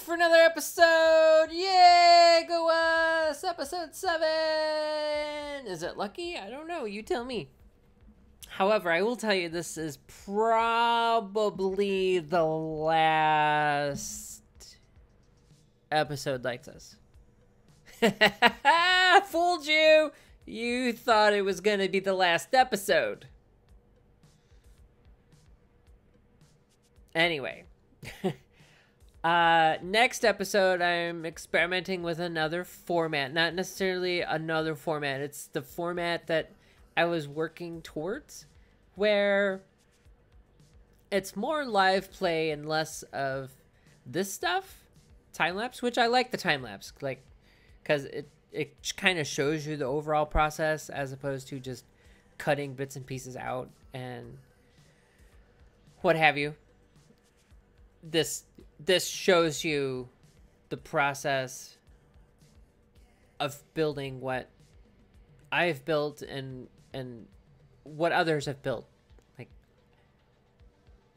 for another episode. Yay, go us! Episode 7. Is it lucky? I don't know. You tell me. However, I will tell you this is probably the last episode like this. Fooled you! You thought it was going to be the last episode. Anyway. Next episode, I'm experimenting with another format. Not necessarily another format. It's the format that I was working towards, where it's more live play and less of this stuff. Time-lapse, which I like the time-lapse, like, because it kind of shows you the overall process as opposed to just cutting bits and pieces out and what have you. This shows you the process of building what I've built and what others have built. Like,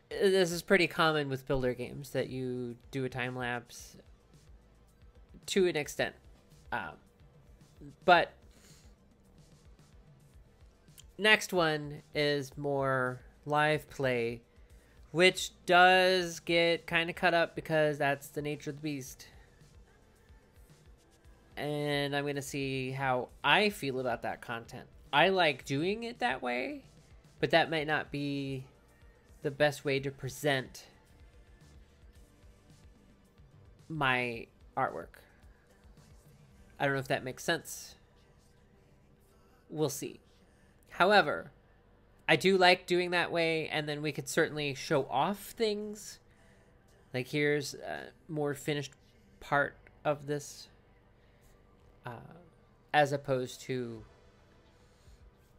this is pretty common with builder games that you do a time lapse to an extent. But next one is more live play, which does get kind of cut up because that's the nature of the beast. And I'm going to see how I feel about that content. I like doing it that way, but that might not be the best way to present my artwork. I don't know if that makes sense. We'll see. However, I do like doing that way, and then we could certainly show off things. Like, here's a more finished part of this, as opposed to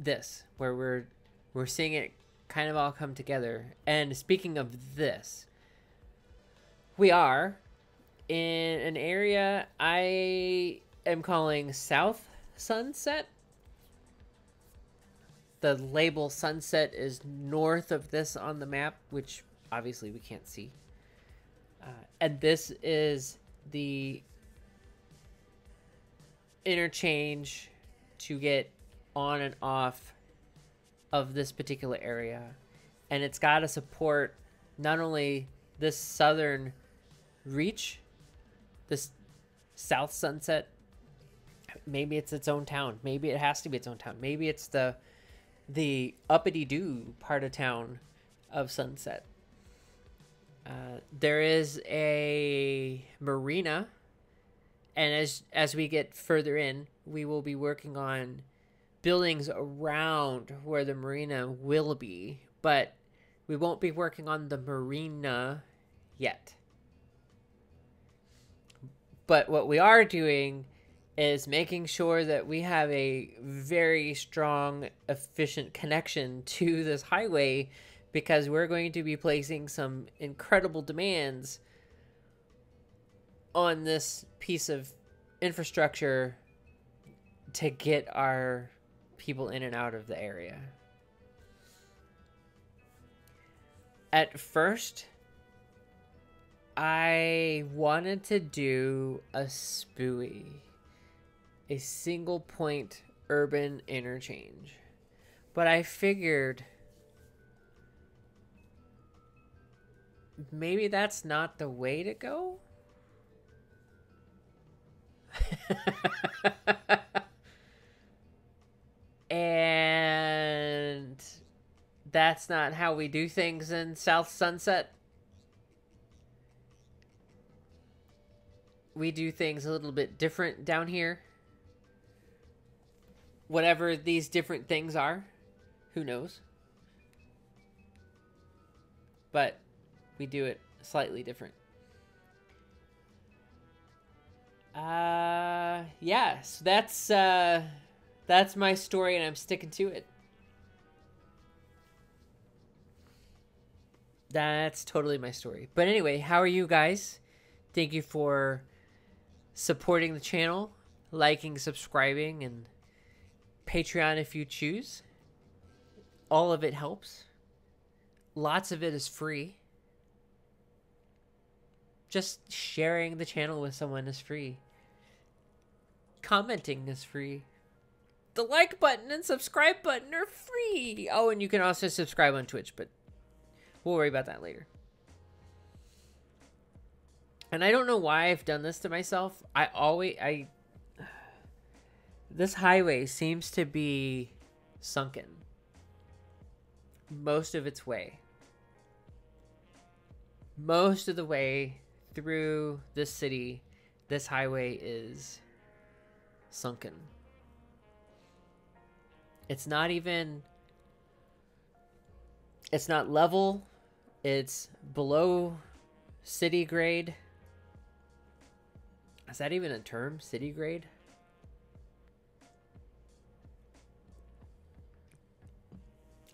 this, where we're seeing it kind of all come together. And speaking of this, we are in an area I am calling South Sunset. The label Sunset is north of this on the map, which obviously we can't see. And this is the interchange to get on and off of this particular area. And it's got to support not only this southern reach, this South Sunset. Maybe it's its own town. Maybe it has to be its own town. Maybe it's the uppity-doo part of town of Sunset. There is a marina, and as we get further in, we will be working on buildings around where the marina will be, but we won't be working on the marina yet. But what we are doing is making sure that we have a very strong, efficient connection to this highway, because we're going to be placing some incredible demands on this piece of infrastructure to get our people in and out of the area. At first, I wanted to do a SPUI. A single point urban interchange. But I figured maybe that's not the way to go. And that's not how we do things in South Sunset. We do things a little bit different down here. Whatever these different things are, who knows? But we do it slightly different. Yeah, so that's my story, and I'm sticking to it. That's totally my story. But anyway, how are you guys? Thank you for supporting the channel, liking, subscribing, and Patreon if you choose. All of it helps. Lots of it is free. Just sharing the channel with someone is free. Commenting is free. The like button and subscribe button are free. Oh, and you can also subscribe on Twitch, but we'll worry about that later. And I don't know why I've done this to myself. This highway seems to be sunken most of its way. Most of the way through this city, this highway is sunken. It's not level. It's below city grade. Is that even a term? City grade?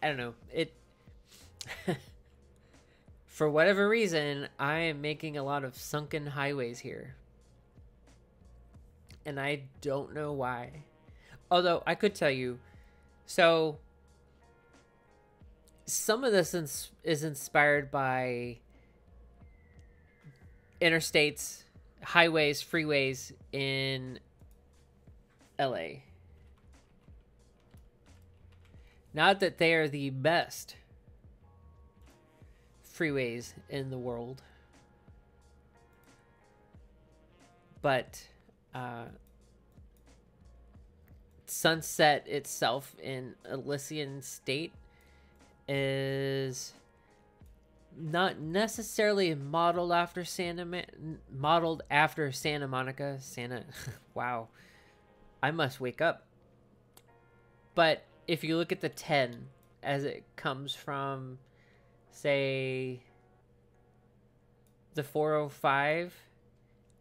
I don't know. For whatever reason, I am making a lot of sunken highways here. And I don't know why. Although, I could tell you. So, some of this is inspired by interstates, highways, freeways in LA. Not that they are the best freeways in the world, but Sunset itself in Elysian State is not necessarily modeled after Santa Monica. Wow, I must wake up. But if you look at the 10 as it comes from, say, the 405,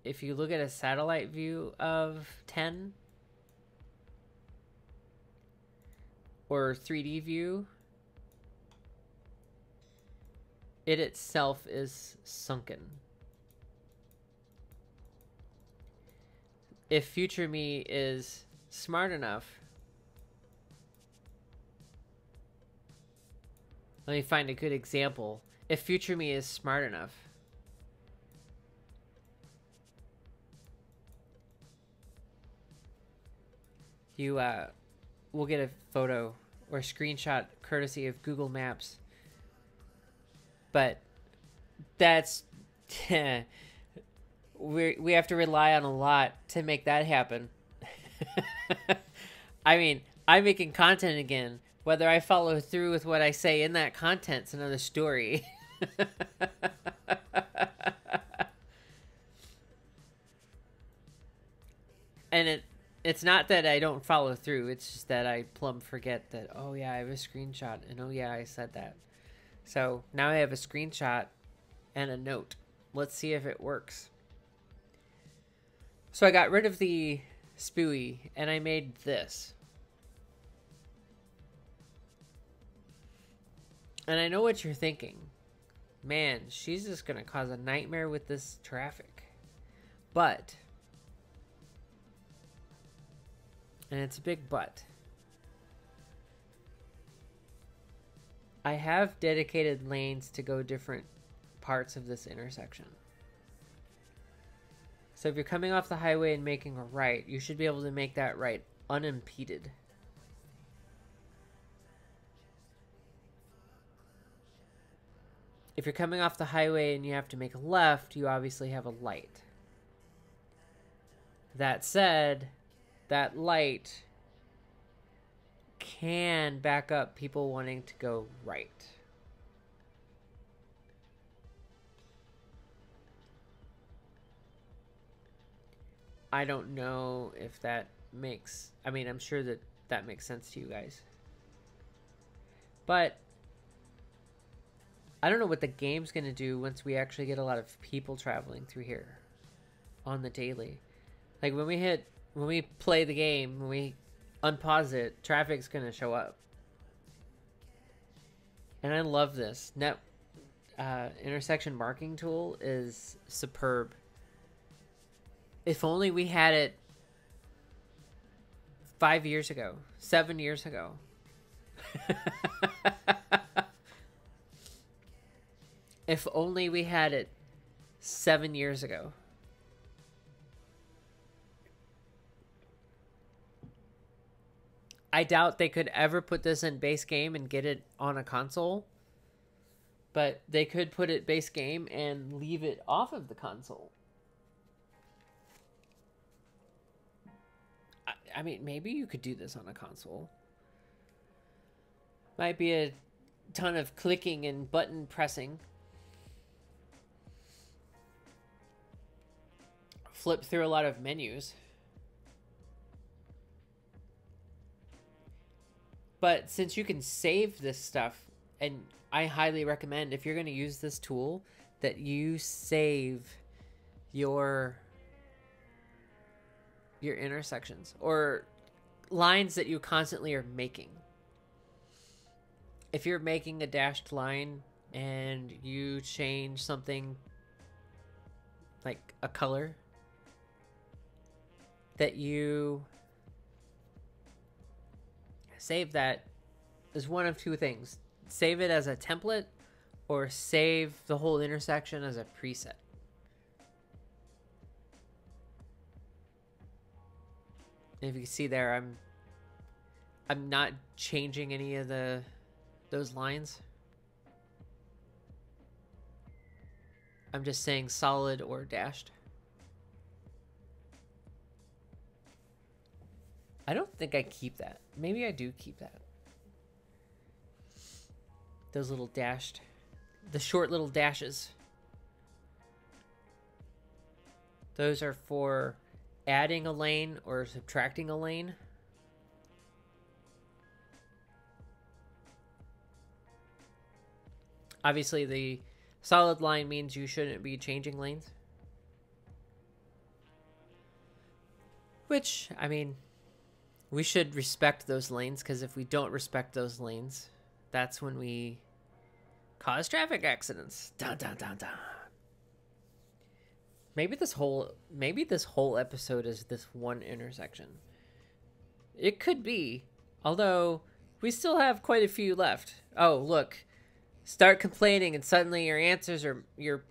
if you look at a satellite view of 10 or 3D view, it itself is sunken. If future me is smart enough, let me find a good example. If future me is smart enough, you will get a photo or screenshot courtesy of Google Maps. But that's we have to rely on a lot to make that happen. I mean, I'm making content again. Whether I follow through with what I say in that content's another story. And it's not that I don't follow through. It's just that I plumb forget that, oh yeah, I have a screenshot. And oh yeah, I said that. So now I have a screenshot and a note. Let's see if it works. So I got rid of the spooey and I made this. And I know what you're thinking. Man, she's just going to cause a nightmare with this traffic. But, and it's a big but, I have dedicated lanes to go different parts of this intersection. So if you're coming off the highway and making a right, you should be able to make that right unimpeded. If you're coming off the highway and you have to make a left, you obviously have a light. That said, that light can back up people wanting to go right. I don't know if that makes... I mean, I'm sure that that makes sense to you guys. But I don't know what the game's going to do once we actually get a lot of people traveling through here on the daily. Like when we play the game, when we unpause it, traffic's going to show up. And I love this. Intersection marking tool is superb. If only we had it 5 years ago, 7 years ago. If only we had it 7 years ago. I doubt they could ever put this in base game and get it on a console. But they could put it base game and leave it off of the console. I mean, maybe you could do this on a console. Might be a ton of clicking and button pressing. Flip through a lot of menus. But since you can save this stuff, and I highly recommend if you're going to use this tool that you save your intersections or lines that you constantly are making. If you're making a dashed line and you change something like a color, that you save that is one of two things. Save it as a template or save the whole intersection as a preset. If you can see there, I'm not changing any of those lines. I'm just saying solid or dashed. I don't think I keep that. Maybe I do keep that. Those little dashed, the short little dashes. Those are for adding a lane or subtracting a lane. Obviously, the solid line means you shouldn't be changing lanes. Which, I mean, we should respect those lanes, because if we don't respect those lanes, that's when we cause traffic accidents. Dun, dun, dun, dun. Maybe this whole episode is this one intersection. It could be, although we still have quite a few left. Oh, look. Start complaining and suddenly your answers are your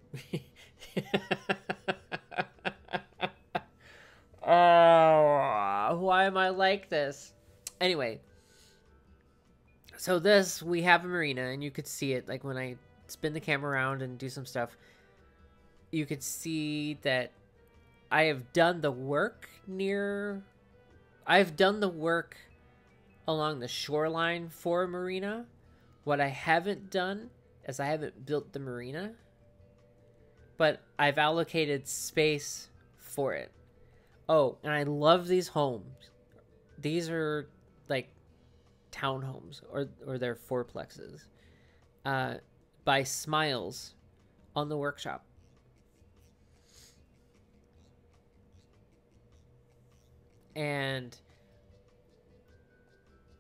Oh, why am I like this? Anyway, so this, we have a marina, and you could see it, like when I spin the camera around and do some stuff, you could see that I have done the work along the shoreline for a marina. What I haven't done is I haven't built the marina, but I've allocated space for it. Oh, and I love these homes. These are like townhomes, or they're fourplexes, by Smiles on the workshop. And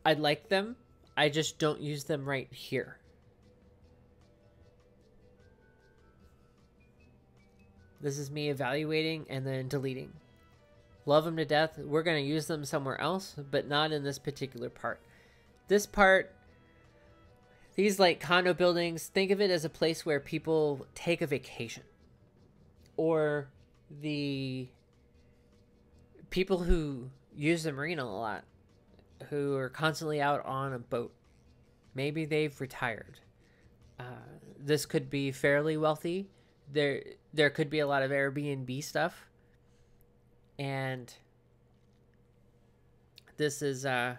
I like them. I just don't use them right here. This is me evaluating and then deleting. Love them to death. We're going to use them somewhere else, but not in this particular part. This part, these like condo buildings, think of it as a place where people take a vacation. Or the people who use the marina a lot, who are constantly out on a boat. Maybe they've retired. This could be fairly wealthy. There could be a lot of Airbnb stuff. And this is the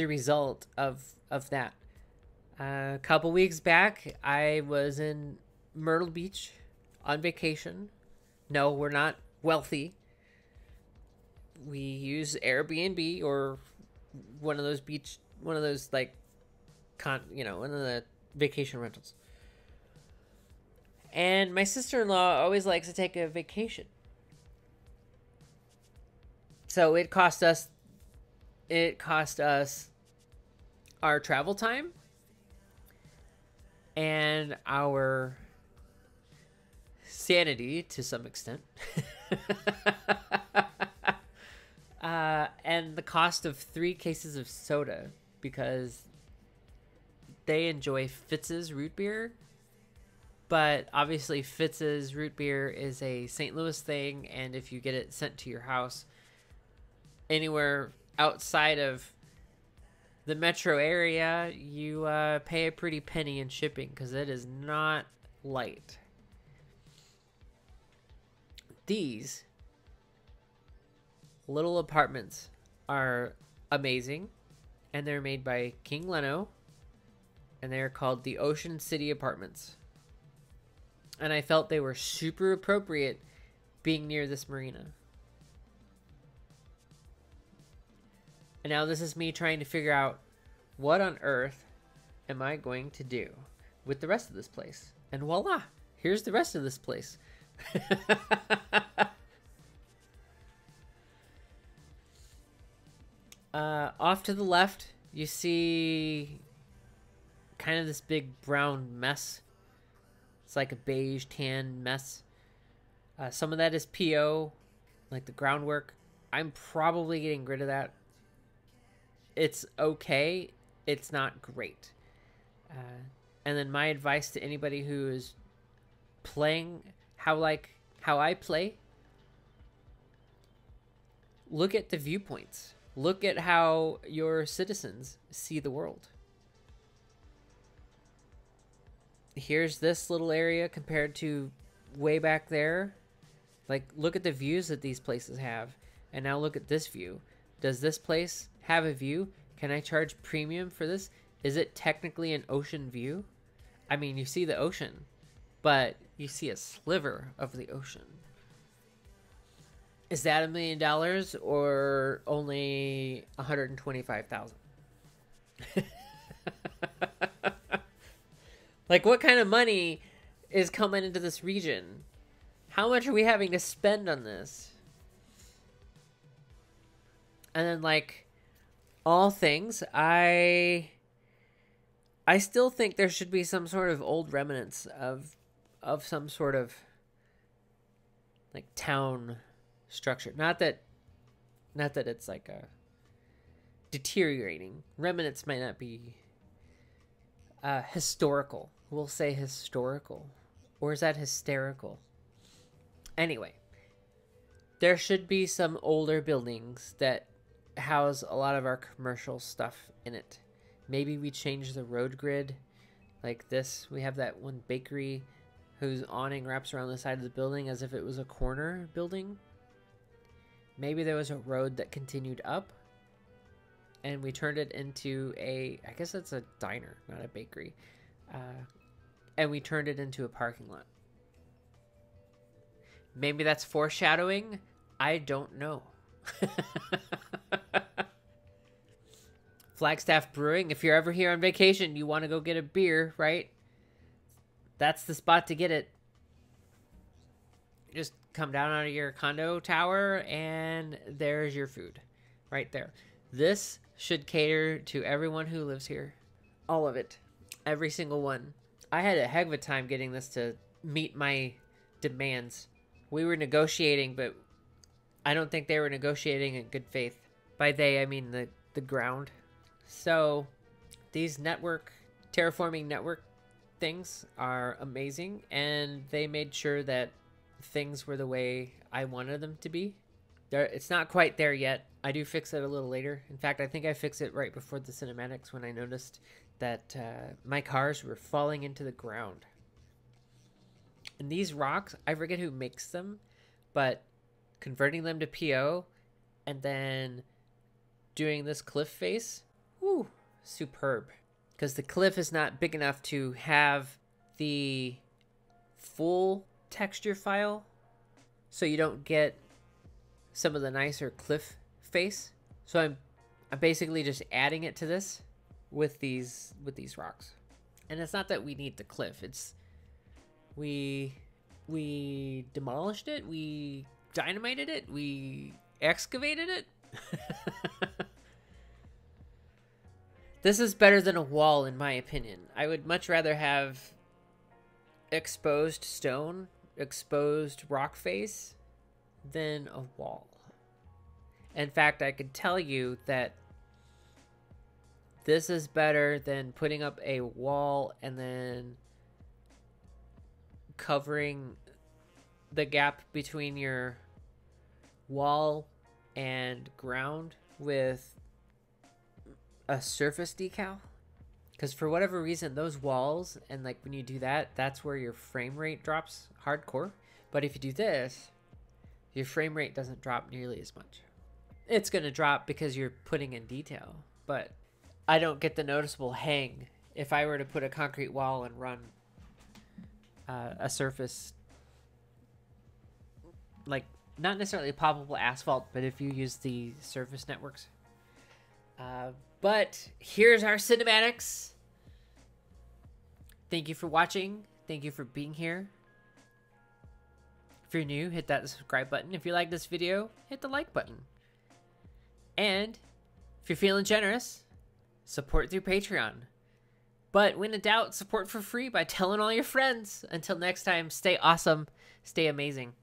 result of that. A couple weeks back, I was in Myrtle Beach on vacation. No, we're not wealthy. We use Airbnb or one of those one of the vacation rentals. And my sister-in-law always likes to take a vacation. So it cost us our travel time and our sanity to some extent. And the cost of 3 cases of soda, because they enjoy Fitz's root beer, But obviously Fitz's root beer is a St. Louis thing, and if you get it sent to your house anywhere outside of the metro area, you pay a pretty penny in shipping because it is not light. These little apartments are amazing, and they're made by King Leno, and they're called the Ocean City Apartments. And I felt they were super appropriate being near this marina. And now this is me trying to figure out what on earth am I going to do with the rest of this place. And voila, here's the rest of this place. Off to the left, you see kind of this big brown mess. It's like a beige tan mess. Some of that is PO, like the groundwork. I'm probably getting rid of that. It's okay. It's not great. And then my advice to anybody who is playing how I play, look at the viewpoints. Look at how your citizens see the world. Here's this little area compared to way back there. Like, look at the views that these places have. And now look at this view. Does this place have a view? Can I charge premium for this? Is it technically an ocean view? I mean, you see the ocean, but you see a sliver of the ocean. Is that $1 million or only 125,000? Like, what kind of money is coming into this region? How much are we having to spend on this? And then, like, all things, I still think there should be some sort of old remnants of some sort of, like, town structure. Not that it's like a deteriorating. Remnants might not be historical. We'll say historical. Or is that hysterical? Anyway, there should be some older buildings that house a lot of our commercial stuff in it. Maybe we change the road grid like this. We have that one bakery whose awning wraps around the side of the building as if it was a corner building. Maybe there was a road that continued up and we turned it into I guess it's a diner, not a bakery. And we turned it into a parking lot. Maybe that's foreshadowing. I don't know. Flagstaff Brewing, if you're ever here on vacation, you want to go get a beer, right? That's the spot to get it. Just come down out of your condo tower and there's your food right there. This should cater to everyone who lives here. All of it. Every single one. I had a heck of a time getting this to meet my demands. We were negotiating, but I don't think they were negotiating in good faith. By they, I mean the ground. So these terraforming network things are amazing, and they made sure that things were the way I wanted them to be. It's not quite there yet. I do fix it a little later. In fact, I think I fixed it right before the cinematics when I noticed that my cars were falling into the ground. And these rocks, I forget who makes them, but converting them to PO and then doing this cliff face, whoo, superb. Because the cliff is not big enough to have the full texture file, so you don't get some of the nicer cliff face. So I'm basically just adding it to this with these rocks. And it's not that we need the cliff. It's we demolished it, we dynamited it, we excavated it. This is better than a wall, in my opinion. I would much rather have exposed stone, exposed rock face, than a wall. In fact, I could tell you that this is better than putting up a wall and then covering the gap between your wall and ground with a surface decal. Because for whatever reason, those walls, and like when you do that, that's where your frame rate drops hardcore. But if you do this, your frame rate doesn't drop nearly as much. It's going to drop because you're putting in detail, but I don't get the noticeable hang if I were to put a concrete wall and run a surface, like not necessarily poppable asphalt, but if you use the surface networks. But here's our cinematics. Thank you for watching. Thank you for being here. If you're new, hit that subscribe button. If you like this video, hit the like button. And if you're feeling generous, support through Patreon. But when in doubt, support for free by telling all your friends. Until next time, stay awesome, stay amazing.